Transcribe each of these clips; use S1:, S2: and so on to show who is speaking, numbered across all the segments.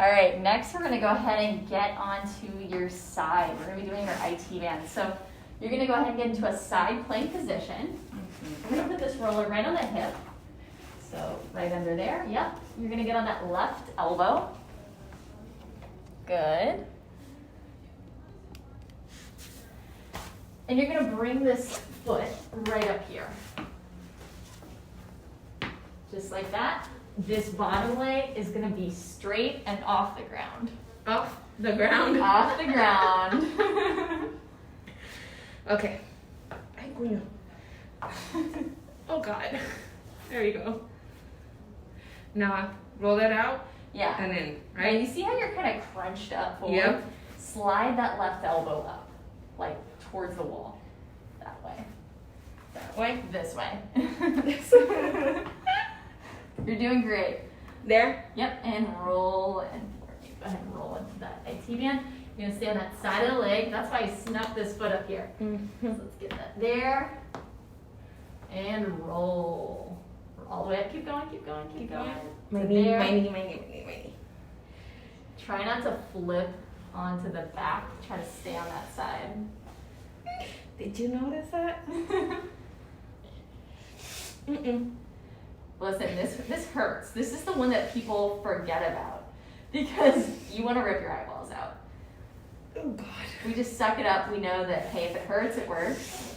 S1: All right, next we're gonna go ahead and get onto your side. We're gonna be doing our IT band. So you're gonna go ahead and get into a side plank position. We're gonna put this roller right on the hip. So right under there, yep. You're gonna get on that left elbow. Good. And you're gonna bring this foot right up here. Just like that. This bottom leg is gonna be straight and off the ground.
S2: Off the ground?
S1: Off the ground.
S2: Okay. Oh God. There you go. Now roll that out.
S1: Yeah.
S2: And then,
S1: Right.
S2: right?
S1: You see how you're kind of crunched up forward?
S2: Yep.
S1: Slide that left elbow up, like towards the wall. That way.
S2: That way.
S1: This way. You're doing great.
S2: There.
S1: Yep, and roll and go ahead and roll into that IT band. You're gonna stay on that side of the leg. That's why I snuck this foot up here. So let's get that there. And roll. All the way up. Keep going, keep going, keep going.
S2: My
S1: To
S2: knee,
S1: there.
S2: my knee, my knee, my knee, my knee.
S1: Try not to flip onto the back. Try to stay on that side.
S2: Did you notice that?
S1: Listen, this hurts. This is the one that people forget about because you want to rip your eyeballs out.
S2: Oh God.
S1: We just suck it up. We know that, hey, if it hurts, it works.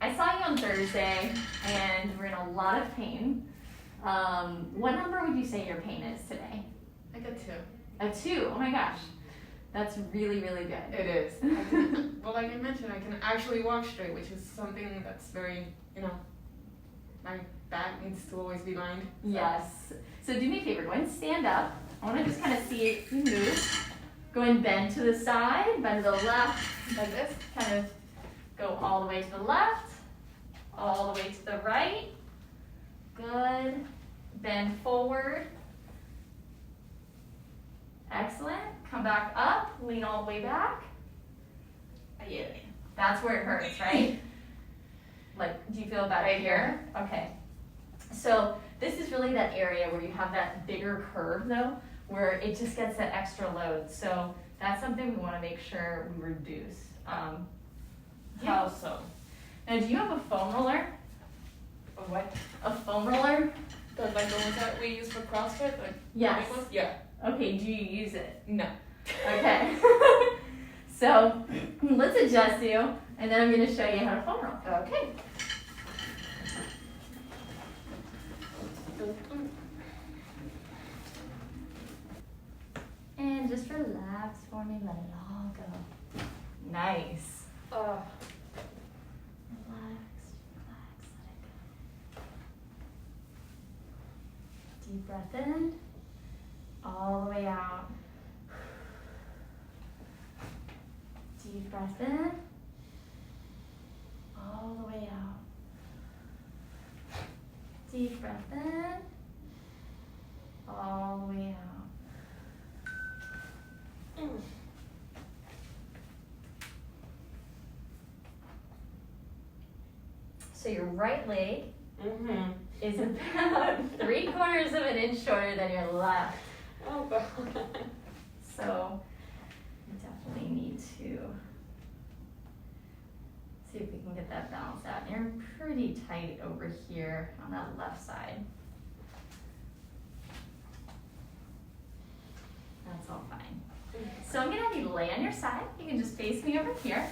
S1: I saw you on Thursday and we're in a lot of pain. What number would you say your pain is today?
S2: I got 2.
S1: A 2. Oh my gosh. That's really, really good.
S2: It is. Well, like I mentioned, I can actually walk straight, which is something that's very, my back needs to always be lined. So.
S1: Yes. So do me a favor, go ahead and stand up. I want to just kind of see if you move. Go ahead and bend to the side, bend to the left, like this. Kind of go all the way to the left, all the way to the right. Good. Bend forward. Excellent. Come back up, lean all the way back. Yeah. That's where it hurts, right? Like, do you feel better
S2: Right
S1: here? Okay. So this is really that area where you have that bigger curve though, where it just gets that extra load. So that's something we want to make sure we reduce. How so? Now, do you have a foam roller?
S2: A what?
S1: A foam roller?
S2: Like the ones that we use for CrossFit? Like
S1: Yes.
S2: big ones? Yeah.
S1: Okay, do you use it?
S2: No.
S1: Okay. So let's adjust you, and then I'm going to show you how to foam roll. Okay. And just relax for me, let it all go. Nice. Relax, relax, let it go. Deep breath in, all the way out. Deep breath in, all the way out. Deep breath in, all the way out. So your right leg is about 3/4 of an inch shorter than your left.
S2: Oh God.
S1: So we definitely need to see if we can get that balanced out. And you're pretty tight over here on that left side. That's all fine. So I'm gonna have you lay on your side. You can just face me over here.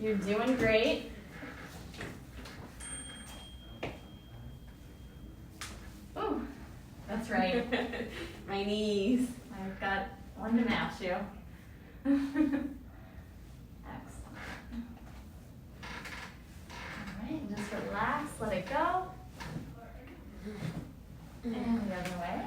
S1: You're doing great. Ooh, that's right.
S2: My knees.
S1: I've got one to match you. Excellent. All right, just relax, let it go. And the other way.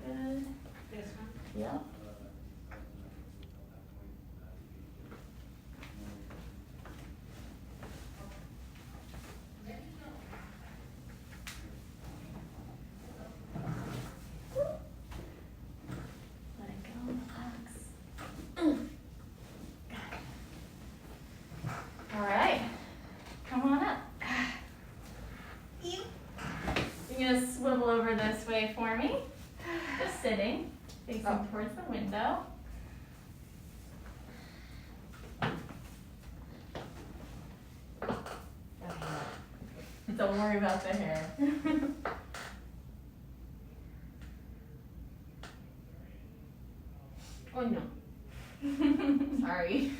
S1: Good.
S2: This one.
S1: Yep. gonna swivel over this way for me. Just sitting, facing towards the window. Don't worry about the hair.
S2: Oh no. Sorry.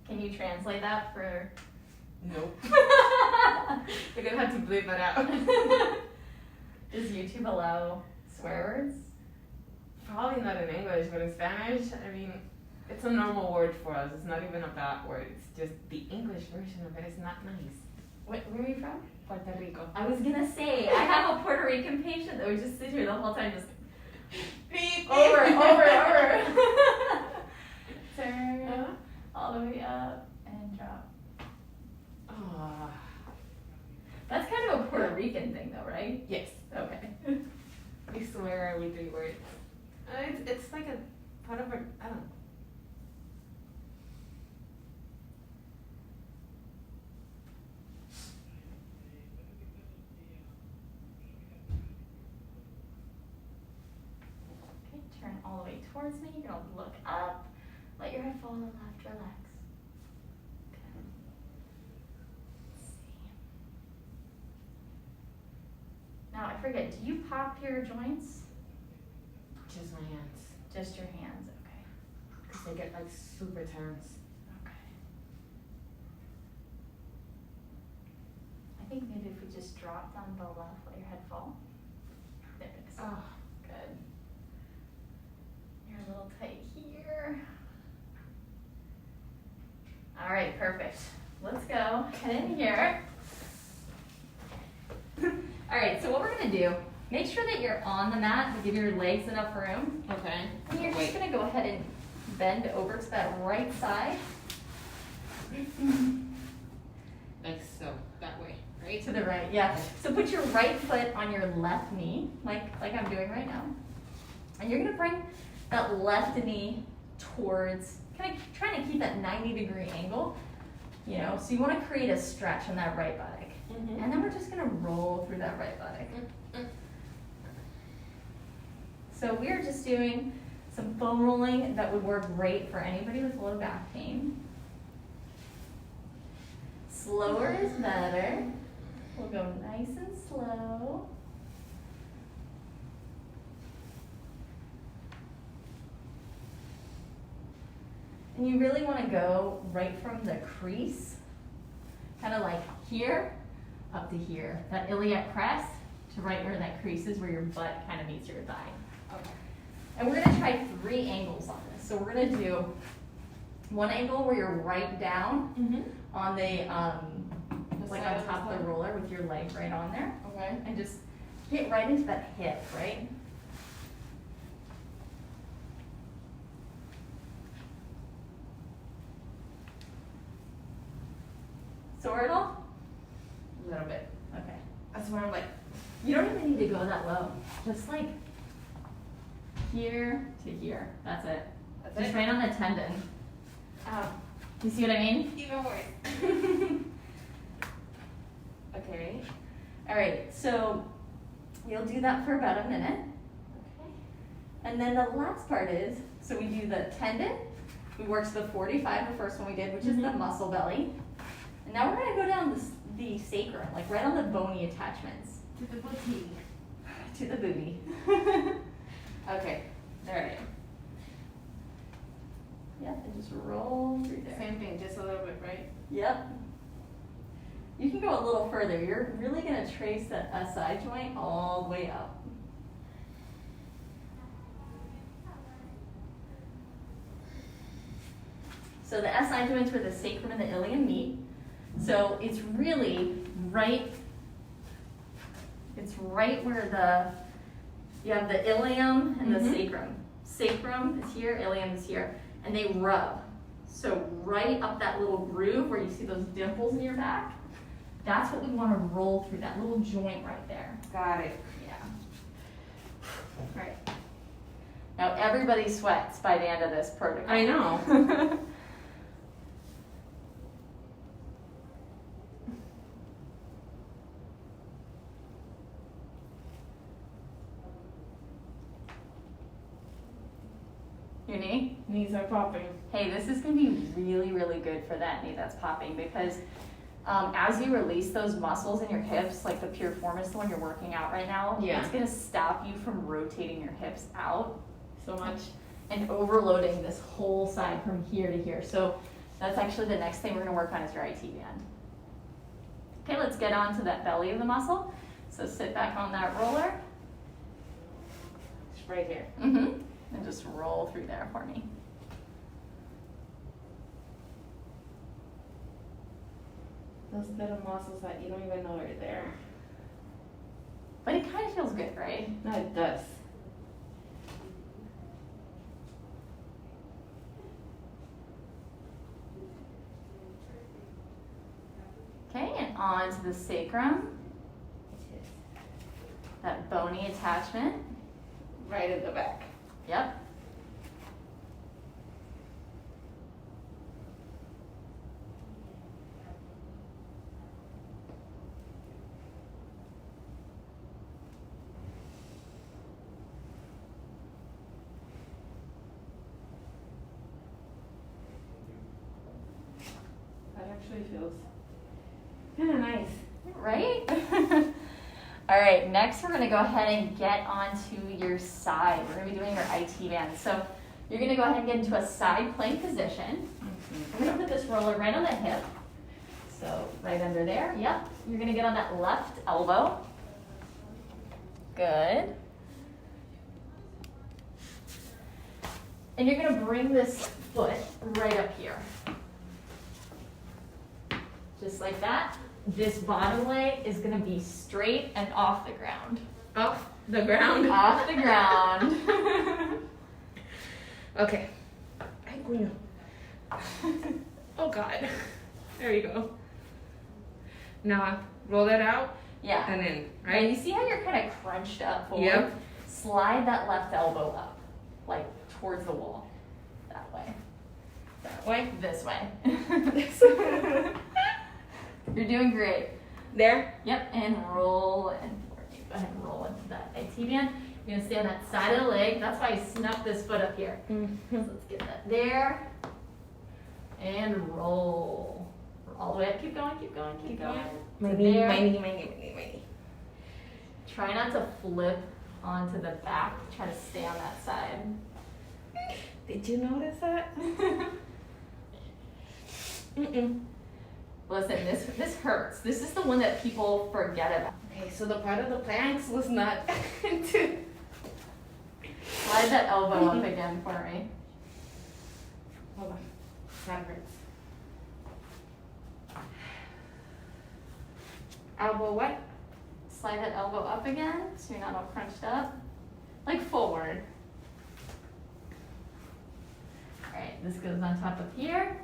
S1: Can you translate that for?
S2: Nope. You're gonna have to bleep that out.
S1: Does YouTube allow swear words?
S2: Probably not in English, but in Spanish, I mean, it's a normal word for us. It's not even a bad word. It's just the English version of it is not nice.
S1: Where are you from?
S2: Puerto Rico.
S1: I was gonna say, I have a Puerto Rican patient that would just sit here the whole time, just
S2: Beep,
S1: over. Turn all the way up and drop.
S2: Ah.
S1: That's kind of a Puerto Rican thing, though, right?
S2: Yes.
S1: Okay.
S2: We swear every 3 words. It's like a part of our, I don't know.
S1: Okay, turn all the way towards me. You're gonna look up. Let your head fall to the left, relax. Okay. Let's see. Now, I forget, do you pop your joints?
S2: Just my hands.
S1: Just your hands, okay.
S2: Because they get like super tense.
S1: Okay. I think maybe if we just drop down the left, let your head fall. There it is.
S2: Oh.
S1: Good. You're a little tight here. All right, perfect. Let's go. Get in here. All right, so what we're gonna do, make sure that you're on the mat to give your legs enough room.
S2: Okay.
S1: And you're just gonna go ahead and bend over to that right side.
S2: Like so, that way, right?
S1: To the right, yeah. So put your right foot on your left knee, like I'm doing right now. And you're gonna bring that left knee towards, kind of trying to keep that 90-degree angle, you know, so you wanna create a stretch in that right buttock.
S2: Mm-hmm.
S1: And then we're just gonna roll through that right buttock. So we're just doing some foam rolling that would work great for anybody with low back pain. Slower is better. We'll go nice and slow. And you really want to go right from the crease, kind of like here, up to here. That iliac crest to right where that crease is, where your butt kind of meets your thigh.
S2: Okay.
S1: And we're going to try 3 angles on this. So we're going to do one angle where you're right down on the like on top of the roller with your leg right on there.
S2: Okay.
S1: And just hit right into that hip, right? Sore at all?
S2: A little bit.
S1: Okay.
S2: That's where I'm like,
S1: You don't even need to go that low. Just like here to here. That's it. Just right on the tendon. You see what I mean?
S2: Even worse. Okay.
S1: All right, so you'll do that for about a minute.
S2: Okay.
S1: And then the last part is, so we do the tendon. We work to the 45, the first one we did, which is the muscle belly. And now we're gonna go down the sacrum, like right on the bony attachments.
S2: To the booty.
S1: To the booty.
S2: Okay. There I am.
S1: Yep, and just roll through there.
S2: Same thing, just a little bit, right?
S1: Yep. You can go a little further. You're really gonna trace that SI joint all the way up. So the SI joint's where the sacrum and the ilium meet. So it's really right, where you have the ilium and the sacrum. Sacrum is here, ilium is here, and they rub. So right up that little groove where you see those dimples in your back, that's what we want to roll through, that little joint right there.
S2: Got it.
S1: Yeah. All right. Now everybody sweats by the end of this protocol.
S2: I know.
S1: Your knee?
S2: Knees are popping.
S1: Hey, this is gonna be really, really good for that knee that's popping because as you release those muscles in your hips, like the piriformis, the one you're working out right now,
S2: Yeah.
S1: it's gonna stop you from rotating your hips out
S2: So much.
S1: and overloading this whole side from here to here. So that's actually the next thing we're gonna work on is your IT band. Okay, let's get on to that belly of the muscle. So sit back on that roller.
S2: It's right here.
S1: Mm-hmm. And just roll through there for me.
S2: Those little muscles that you don't even know are there.
S1: But it kind of feels good, right?
S2: No, it does.
S1: Okay, and on to the sacrum. That bony attachment.
S2: Right at the back.
S1: Yep.
S2: That actually feels kind of nice.
S1: Right? All right, next we're gonna go ahead and get onto your side. We're gonna be doing your IT band. So you're gonna go ahead and get into a side plank position. We're gonna put this roller right on the hip. So right under there, yep. You're gonna get on that left elbow. Good. And you're gonna bring this foot right up here. Just like that. This bottom leg is gonna be straight and off the ground.
S2: Off the ground.
S1: Off the ground.
S2: Okay. Ay, coño. Oh God. There you go. Now roll that out
S1: Yeah.
S2: and in,
S1: Right.
S2: right?
S1: You see how you're kind of crunched up forward?
S2: Yep.
S1: Slide that left elbow up, like towards the wall. That way.
S2: That way.
S1: This way. You're doing great.
S2: There.
S1: Yep, and roll and go ahead and roll into that IT band. You're gonna stay on that side of the leg. That's why I snuck this foot up here. So let's get that there. And roll. All the way up. Keep going, keep going, keep going.
S2: My
S1: To
S2: knee,
S1: there.
S2: my knee, my knee, my knee, my knee.
S1: Try not to flip onto the back. Try to stay on that side.
S2: Did you notice that?
S1: Listen, this hurts. This is the one that people forget about.
S2: Okay, so the part of the planks was not into.
S1: Slide that elbow up again for me.
S2: Hold on. That hurts. Elbow what?
S1: Slide that elbow up again so you're not all crunched up. Like forward. Alright, this goes on top of here.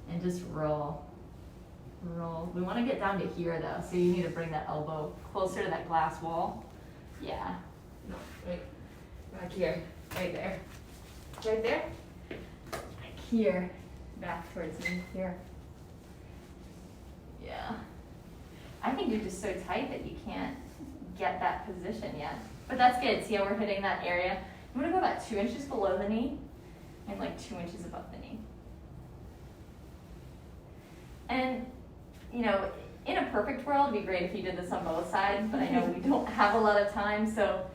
S1: And just roll. Roll. We want to get down to here though, so you need to bring that elbow closer to that glass wall. Yeah.
S2: No, wait. Back here. Right there. Right there?
S1: Like here. Back towards me. Here. Yeah. I think you're just so tight that you can't get that position yet. But that's good. See how we're hitting that area? I'm going to go about 2 inches below the knee and like 2 inches above the knee. And, you know, in a perfect world, it'd be great if you did this on both sides, but I know we don't have a lot of time, so,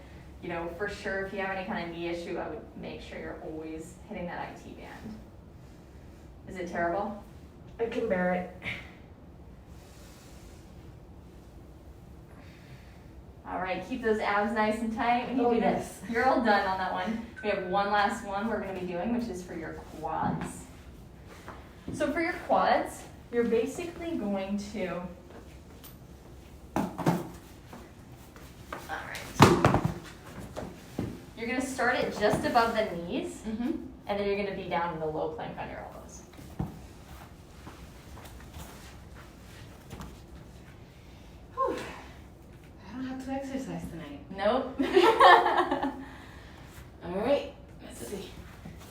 S1: you know, for sure, if you have any kind of knee issue, I would make sure you're always hitting that IT band. Is it terrible?
S2: I can bear it.
S1: All right, keep those abs nice and tight when you
S2: Oh,
S1: do
S2: yes.
S1: this. You're all done on that one. We have one last one we're going to be doing, which is for your quads. So for your quads, you're basically going to, all right, you're going to start it just above the knees, and then you're going to be down in the low plank on your elbows.
S2: Whew. I don't have to exercise tonight.
S1: Nope.
S2: All right. Let's see.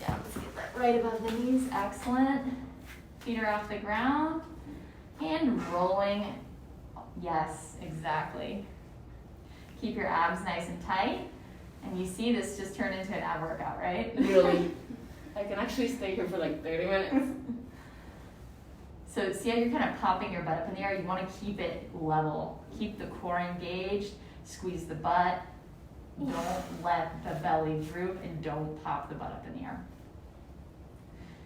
S1: Yeah, let's get that right above the knees. Excellent. Feet are off the ground. And rolling. Yes, exactly. Keep your abs nice and tight. And you see this just turned into an ab workout, right?
S2: Really. I can actually stay here for like 30 minutes.
S1: So see how you're kind of popping your butt up in the air? You want to keep it level. Keep the core engaged, squeeze the butt. Don't let the belly droop and don't pop the butt up in the air.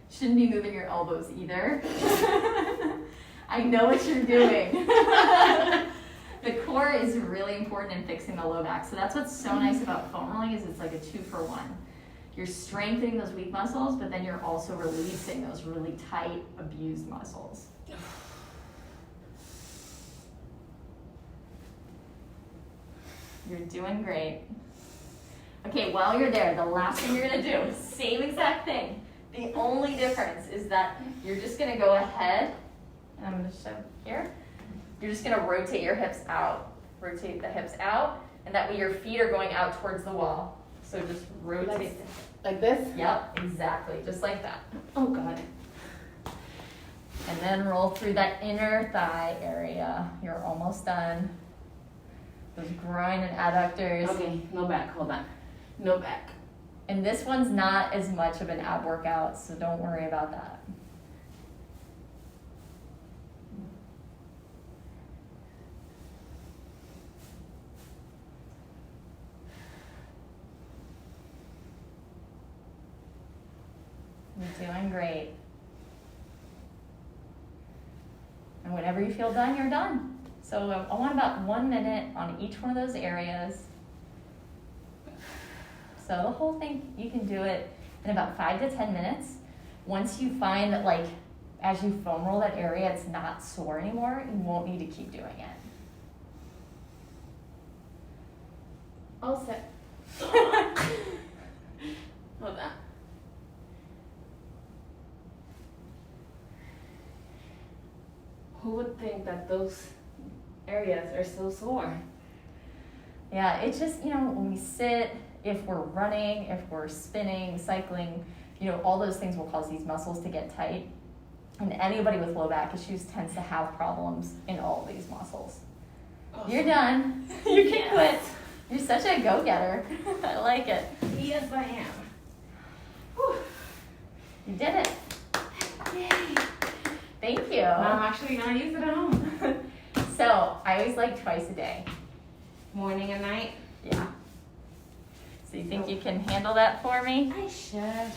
S1: Shouldn't be moving your elbows either. I know what you're doing. The core is really important in fixing the low back. So that's what's so nice about foam rolling is it's like a 2-for-1. You're strengthening those weak muscles, but then you're also releasing those really tight, abused muscles. You're doing great. Okay, while you're there, the last thing you're gonna do, same exact thing. The only difference is that you're just gonna go ahead, and I'm gonna show here. You're just gonna rotate your hips out. Rotate the hips out, and that way your feet are going out towards the wall. So just rotate.
S2: Like this?
S1: Yep, exactly, just like that.
S2: Oh God.
S1: And then roll through that inner thigh area. You're almost done. Those groin and adductors.
S2: Okay, no back, hold on. No back.
S1: And this one's not as much of an ab workout, so don't worry about that. You're doing great. And whenever you feel done, you're done. So I want about 1 minute on each one of those areas. So the whole thing, you can do it in about 5 to 10 minutes. Once you find that, like, as you foam roll that area, it's not sore anymore, you won't need to keep doing it.
S2: All set. Hold on. Who would think that those areas are so sore?
S1: Yeah, it's just, when we sit, if we're running, if we're spinning, cycling, all those things will cause these muscles to get tight. And anybody with low back issues tends to have problems in all of these muscles.
S2: Awesome.
S1: You're done. You can quit. You're such a go-getter. I like it.
S2: Yes, I am. Whew.
S1: You did it.
S2: Yay.
S1: Thank you.
S2: Now I'm actually gonna use it at home.
S1: So I always like twice a day.
S2: Morning and night?
S1: Yeah. So you think you can handle that for me?
S2: I should.